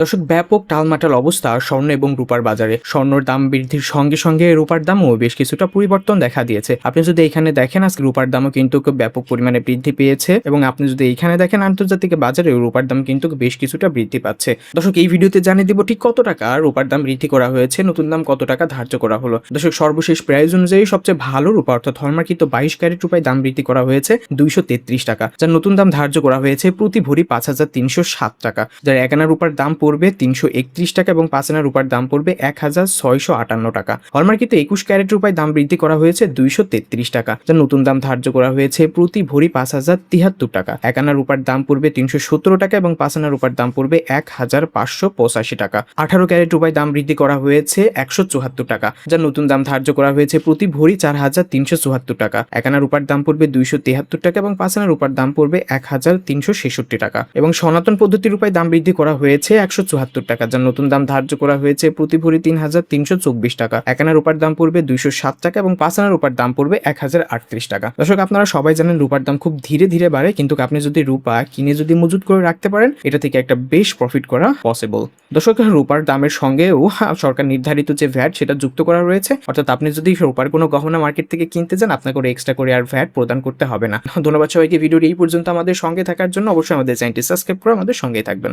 দর্শক, ব্যাপক টালমাটাল অবস্থা স্বর্ণ এবং রূপার বাজারে। স্বর্ণের দাম বৃদ্ধির সঙ্গে সঙ্গে রূপার দামও বেশ কিছুটা পরিবর্তন দেখা দিয়েছে। আপনি যদি এখানে দেখেন, আজকে রূপার দামও কিন্তু খুব ব্যাপক পরিমাণে বৃদ্ধি পেয়েছে, এবং আপনি যদি এইখানে দেখেন আন্তর্জাতিক বাজারে রূপার দাম কিন্তু বেশ কিছুটা বৃদ্ধি পাচ্ছে। দর্শক, এই ভিডিওতে জানিয়ে দিব ঠিক কত টাকা রূপার দাম বৃদ্ধি করা হয়েছে, নতুন দাম কত টাকা ধার্য করা হলো। দর্শক, সর্বশেষ প্রাইস অনুযায়ী সবচেয়ে ভালো রূপা অর্থাৎ হলমার্কিত 22 ক্যারেট রূপায় দাম বৃদ্ধি করা হয়েছে 233 টাকা, যার নতুন দাম ধার্য করা হয়েছে প্রতি ভরি 5307 টাকা, যার 1 আনা রূপার দাম পড়বে 331 টাকা এবং 5 আনা রূপার দাম পড়বে 1658 টাকা। হলমার্কিত 21 ক্যারেট রূপায় দাম বৃদ্ধি করা হয়েছে 233 টাকা, যার নতুন দাম ধার্য করা হয়েছে প্রতি ভরি 5073 টাকা। 1 আনা রূপার দাম পড়বে 317 টাকা এবং 5 আনা রূপার দাম পড়বে 1585 টাকা। 18 ক্যারেট রূপায় দাম বৃদ্ধি করা হয়েছে 174 টাকা, যার নতুন দাম ধার্য করা হয়েছে প্রতি ভরি 4374 টাকা। 1 আনা রূপার দাম পড়বে 273 টাকা এবং 5 আনা রূপার দাম পড়বে 1366 টাকা। এবং সনাতন পদ্ধতি রূপায় দাম বৃদ্ধি করা হয়েছে 174 টাকা, যার নতুন দাম ধার্য করা হয়েছে প্রতি ভরি 3324 টাকা। 1 আনা রূপার দাম পড়বে 207 টাকা এবং 5 আনা রূপার দাম পড়বে 1038 টাকা। দর্শক, আপনারা সবাই জানেন রূপার দাম খুব ধীরে ধীরে বাড়ে, কিন্তু আপনি যদি রূপা কিনে যদি মজুত করে রাখতে পারেন, এটা থেকে একটা বেশ প্রফিট করা পসিবল। দর্শক, রূপার দামের সঙ্গেও সরকার নির্ধারিত যে ভ্যাট সেটা যুক্ত করা রয়েছে, অর্থাৎ আপনি যদি রূপার কোনো গহনা মার্কেট থেকে কিনতে যান, আপনাকে এক্সট্রা করে আর ভ্যাট প্রদান করতে হবে না। ধন্যবাদ সবাইকে ভিডিওটি এই পর্যন্ত আমাদের সঙ্গে থাকার জন্য। অবশ্যই আমাদের চ্যানেলটি সাবস্ক্রাইব করে আমাদের সঙ্গেই থাকবেন।